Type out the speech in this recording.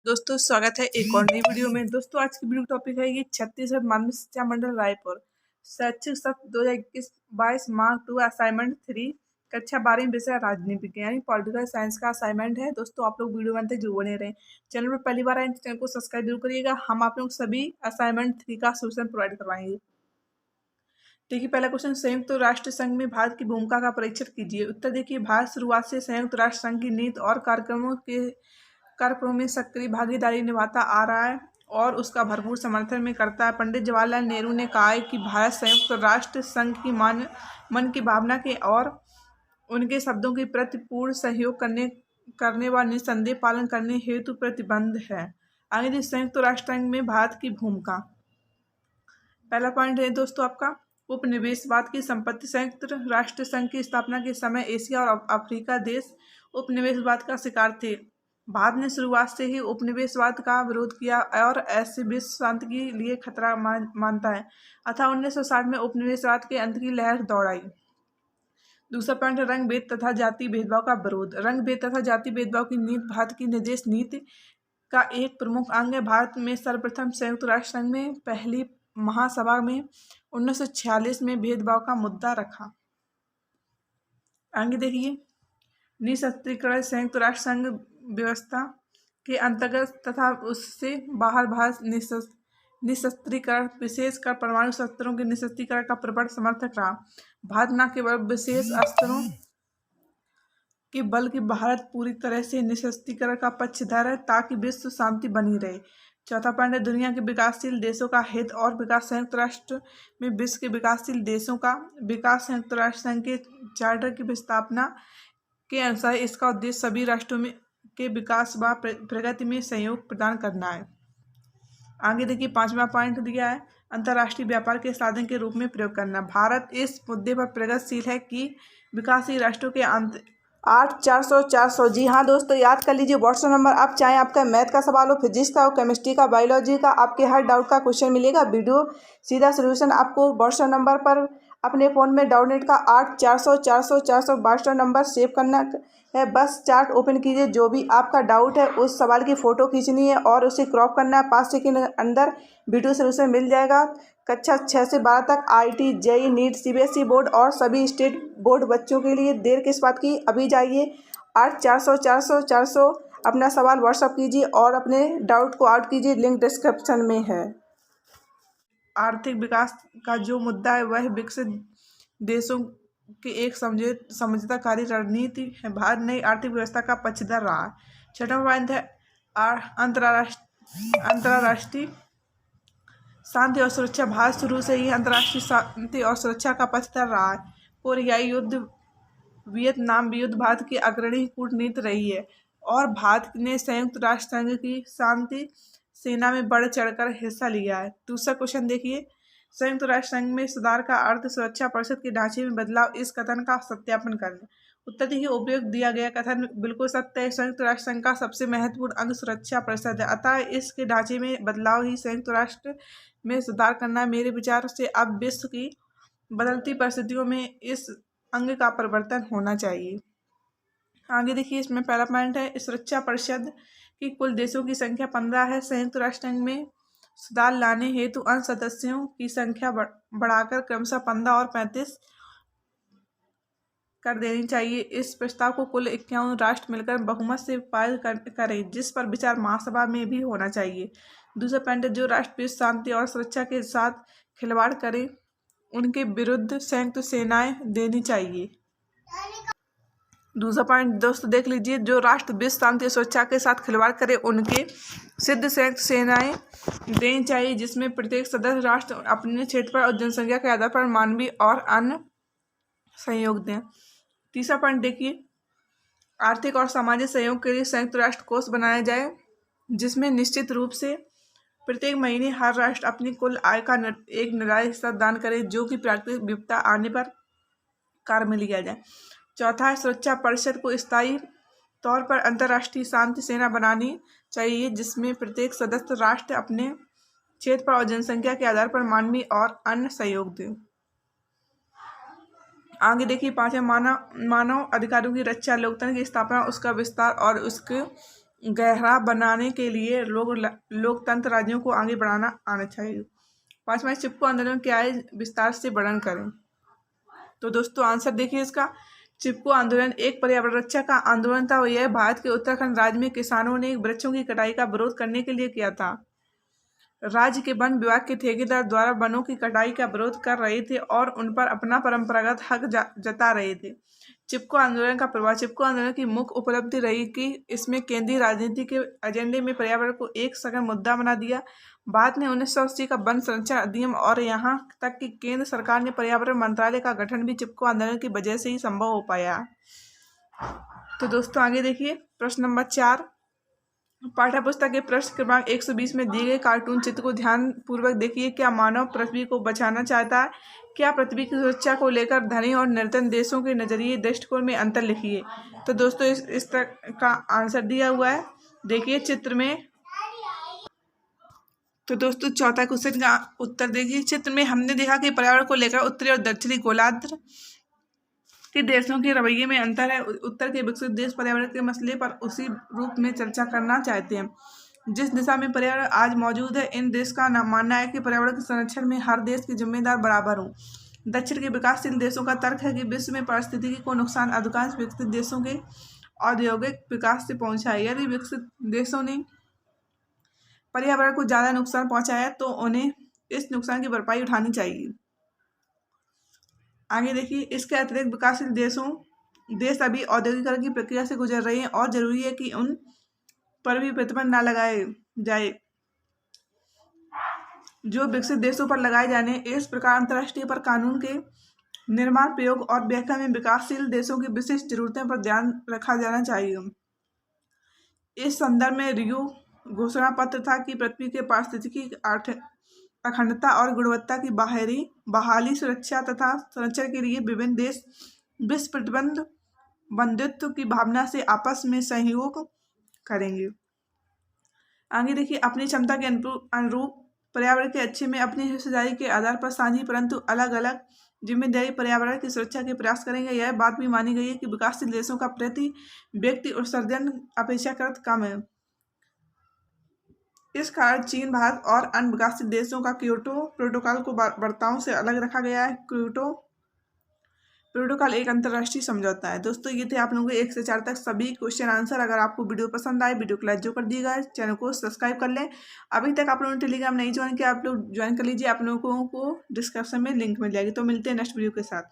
दोस्तों स्वागत है एक और नई वीडियो में। दोस्तों आज की वीडियो टॉपिक है ये छत्तीसगढ़ माध्यमिक शिक्षा मंडल रायपुर शैक्षिक सत्र 2021-22 मार्क 2 असाइनमेंट 3 कक्षा 12 विषय राजनीति यानी पॉलिटिकल साइंस का असाइनमेंट है। दोस्तों आप लोग वीडियो बनते जरूर बने रहे। चैनल पर पहली बार आए तो चैनल को सब्सक्राइब जरूर करिएगा। हम आप लोग सभी असाइनमेंट 3 का सोल्यूशन प्रोवाइड करवाएंगे। देखिए पहला क्वेश्चन, संयुक्त राष्ट्र संघ में भारत की भूमिका का परीक्षण कीजिए। उत्तर देखिए, भारत शुरुआत से संयुक्त राष्ट्र संघ की नीति और कार्यक्रमों में सक्रिय भागीदारी निभाता आ रहा है और उसका भरपूर समर्थन में करता है। पंडित जवाहरलाल नेहरू ने कहा है कि भारत संयुक्त राष्ट्र संघ की मन की भावना के और उनके शब्दों के प्रति पूर्ण सहयोग करने व निस्संदेह पालन करने हेतु प्रतिबद्ध है। आगे देखिए, संयुक्त राष्ट्र संघ में भारत की भूमिका। पहला पॉइंट है दोस्तों आपका, उपनिवेशवाद की संपत्ति। संयुक्त राष्ट्र संघ की स्थापना के समय एशिया और अफ्रीका देश उपनिवेशवाद का शिकार थे। भारत ने शुरुआत से ही उपनिवेशवाद का विरोध किया और ऐसे विश्व शांति के लिए खतरा मानता है अतः 1960 में उपनिवेशवाद के अंत की लहर दौड़ाई। दूसरा पॉइंट है, रंग भेद तथा जाति भेदभाव का विरोध। रंग भेद तथा जाति भेदभाव की नीति भारत की निर्देश नीति का एक प्रमुख अंग है। भारत में सर्वप्रथम संयुक्त राष्ट्र संघ में पहली महासभा में 1946 में भेदभाव का मुद्दा रखा। आगे देखिए, निशस्त्रीकरण। संयुक्त राष्ट्र संघ व्यवस्था के अंतर्गत तथा उससे बाहर भारत निशस्त्रीकरण, विशेषकर परमाणु शस्त्रों के निशस्त्रीकरण का प्रबल समर्थक रहा। भारत न केवल विशेष अस्त्रों के बल्कि भारत पूरी तरह से निशस्त्रीकरण का पक्षधर है ताकि विश्व शांति बनी रहे। चौथा पॉइंट है, दुनिया के विकासशील देशों का हित और विकास। संयुक्त राष्ट्र में विश्व के विकासशील देशों का विकास संयुक्त राष्ट्र संघ के चार्टर की स्थापना के अनुसार इसका उद्देश्य सभी राष्ट्रों में के विकास व प्रगति में सहयोग प्रदान करना है। आगे देखिए, पांचवा पॉइंट दिया है, अंतर्राष्ट्रीय व्यापार के साधन के रूप में प्रयोग करना। भारत इस मुद्दे पर प्रगतिशील है कि विकासशील राष्ट्रों के 8 400 400। जी हाँ दोस्तों, याद कर लीजिए व्हाट्सएप नंबर। आप चाहें आपका मैथ का सवाल हो, फिजिक्स का हो, केमिस्ट्री का, बायोलॉजी का, आपके हर डाउट का क्वेश्चन मिलेगा। वीडियो सीधा सोल्यूशन आपको व्हाट्सएप नंबर पर अपने फ़ोन में डाउनलोड का 8 400 400 400 व्हाट्सएप नंबर सेव करना है। बस चार्ट ओपन कीजिए, जो भी आपका डाउट है उस सवाल की फ़ोटो खींचनी है और उसे क्रॉप करना है। 5 सेकंड के अंदर वीडियो सोल्यूशन मिल जाएगा। कक्षा 6 से 12 तक IIT, JEE, NEET, CBSE board और सभी स्टेट बोर्ड बच्चों के लिए। देर किस बात की, अभी जाइए 8 400 400 400 अपना सवाल व्हाट्सअप कीजिए और अपने डाउट को आउट कीजिए। लिंक डिस्क्रिप्शन में है। आर्थिक विकास का जो मुद्दा है वह विकसित देशों की एक समझौताकारी रणनीति है। भारत नई आर्थिक व्यवस्था का पक्षधर रहा है। छठा पॉइंट है, अंतर्राष्ट्रीय शांति और सुरक्षा। भारत शुरू से ही अंतर्राष्ट्रीय शांति और सुरक्षा का पक्षधर रहा है। कोरियाई युद्ध, वियतनाम युद्ध भारत की अग्रणी कूटनीति रही है और भारत ने संयुक्त राष्ट्र संघ की शांति सेना में बढ़ चढ़कर हिस्सा लिया है। दूसरा क्वेश्चन देखिए, संयुक्त राष्ट्र संघ में सुधार का अर्थ सुरक्षा परिषद के ढांचे में बदलाव। इस कथन का सत्यापन करना। उत्तर देखिए, उपयुक्त दिया गया कथन बिल्कुल सत्य है। संयुक्त राष्ट्र संघ का सबसे महत्वपूर्ण अंग सुरक्षा परिषद है अतः इसके ढांचे में बदलाव ही संयुक्त राष्ट्र में सुधार करना। मेरे विचार से अब विश्व की बदलती परिस्थितियों में इस अंग का परिवर्तन होना चाहिए। आगे देखिए, इसमें पहला पॉइंट है, सुरक्षा परिषद की कुल देशों की संख्या 15 है। संयुक्त राष्ट्र संघ में सुधार लाने हेतु अन्य सदस्यों की संख्या बढ़ाकर क्रमशः 15 और 35 कर देनी चाहिए। इस प्रस्ताव को कुल 51 राष्ट्र मिलकर बहुमत से पारित करें, जिस पर विचार महासभा में भी होना चाहिए। दूसरा पॉइंट है, जो राष्ट्र विश्व शांति और सुरक्षा के साथ खिलवाड़ करें उनके विरुद्ध संयुक्त सेनाएं देनी चाहिए। दूसरा पॉइंट दोस्तों देख लीजिए, जो राष्ट्र विश्व शांति और सुरक्षा के साथ खिलवाड़ करे उनके सिद्ध संयुक्त सेनाएं देनी चाहिए, जिसमें प्रत्येक सदस्य राष्ट्र अपने क्षेत्र पर और जनसंख्या के आधार पर मानवीय और अन्य सहयोग दें। तीसरा पॉइंट देखिए, आर्थिक और सामाजिक सहयोग के लिए संयुक्त राष्ट्र कोष बनाया जाए, जिसमें निश्चित रूप से प्रत्येक महीने हर राष्ट्र अपनी कुल आय का एक निर्धारित हिस्सा दान करे, जो कि प्राकृतिक विपदा आने पर कार्य में लिया जाए। चौथा है, सुरक्षा परिषद को स्थायी तौर पर अंतर्राष्ट्रीय शांति सेना बनानी चाहिए, जिसमें प्रत्येक सदस्य राष्ट्र अपने क्षेत्र पर और जनसंख्या के आधार पर मानवीय और अन्य सहयोग दें। आगे देखिए, पांचवा, मानव अधिकारों की रक्षा। लोकतंत्र की स्थापना, उसका विस्तार और उसके गहरा बनाने के लिए लोकतंत्र राज्यों को आगे बढ़ाना आना चाहिए। 5वां, चिपको आंदोलन क्या है, विस्तार से वर्णन करें। तो दोस्तों आंसर देखिए इसका। चिपको आंदोलन एक पर्यावरण रक्षा का आंदोलन था और यह भारत के उत्तराखंड राज्य में किसानों ने वृक्षों की कटाई का विरोध करने के लिए किया था। राज्य के वन विभाग के ठेकेदार द्वारा वनों की कटाई का विरोध कर रहे थे और उन पर अपना परंपरागत हक जता रहे थे। चिपको आंदोलन का प्रभाव। चिपको आंदोलन की मुख्य उपलब्धि रही कि इसमें केंद्रीय राजनीति के एजेंडे में पर्यावरण को एक सघन मुद्दा बना दिया। बाद में 1980 का वन संरक्षण अधिनियम और यहाँ तक कि केंद्र सरकार ने पर्यावरण मंत्रालय का गठन भी चिपको आंदोलन की वजह से ही संभव हो पाया। तो दोस्तों आगे देखिए प्रश्न नंबर 4। पाठ्यपुस्तक के प्रश्न क्रमांक 120 में दिए गए कार्टून चित्र को ध्यान पूर्वक देखिए। क्या मानव पृथ्वी को बचाना चाहता है? क्या पृथ्वी की सुरक्षा को लेकर धनी और निर्धन देशों के नजरिए दृष्टिकोण में अंतर लिखिए। तो दोस्तों इस तरह का आंसर दिया हुआ है, देखिए चित्र में। तो दोस्तों चौथा क्वेश्चन का उत्तर देखिए। चित्र में हमने देखा कि पर्यावरण को लेकर उत्तरी और दक्षिणी गोलार्ध के देशों के रवैये में अंतर है। उत्तर के विकसित देश पर्यावरण के मसले पर उसी रूप में चर्चा करना चाहते हैं जिस दिशा में पर्यावरण आज मौजूद है। इन देश का मानना है कि पर्यावरण के संरक्षण में हर देश की जिम्मेदार बराबर हो। दक्षिण के विकासशील देशों का तर्क है कि विश्व में पारिस्थितिकी को नुकसान अधिकांश विकसित देशों के औद्योगिक विकास से पहुंचा है। यदि विकसित देशों ने पर्यावरण को ज्यादा नुकसान पहुंचाया तो उन्हें इस नुकसान की भरपाई उठानी चाहिए। आगे देखिए, इसके अतिरिक्त विकासशील देश अभी औद्योगिकरण की प्रक्रिया से गुजर रहे हैं और जरूरी है कि उन पर भी प्रतिबंध न लगाए जाए जो विकसित देशों पर लगाए जाने। इस प्रकार अंतर्राष्ट्रीय पर कानून के निर्माण, प्रयोग और व्याख्या में विकासशील देशों की विशिष्ट जरूरतों पर ध्यान रखा जाना चाहिए। इस संदर्भ में रियो घोषणा पत्र था कि पृथ्वी के पारिस्थितिकी अखंडता और गुणवत्ता की बहाली, सुरक्षा तथा संरक्षण के लिए विभिन्न देश विश्व बंधुत्व की भावना से आपस में सहयोग करेंगे। आगे देखिए, अपनी क्षमता के अनुरूप पर्यावरण के अच्छे में अपनी हिस्सेदारी के आधार पर साझी परंतु अलग अलग जिम्मेदारी पर्यावरण की सुरक्षा के प्रयास करेंगे। यह बात भी मानी गई है कि विकासशील देशों का प्रति व्यक्ति उत्सर्जन अपेक्षाकृत कम है। इस कारण चीन, भारत और अन्य विकासशील देशों का क्योटो प्रोटोकॉल को वार्ताओं से अलग रखा गया है। क्योटो प्रोटोकॉल एक अंतर्राष्ट्रीय समझौता है। दोस्तों ये थे आप लोगों के 1 से 4 तक सभी क्वेश्चन आंसर। अगर आपको वीडियो पसंद आए, वीडियो को लाइक जो कर दिएगा, चैनल को सब्सक्राइब कर लें। अभी तक आप लोगों ने टेलीग्राम नहीं ज्वाइन किया, आप लोग ज्वाइन कर लीजिए। आप लोगों को डिस्क्रिप्शन में लिंक मिल जाएगी। तो मिलते हैं नेक्स्ट वीडियो के साथ।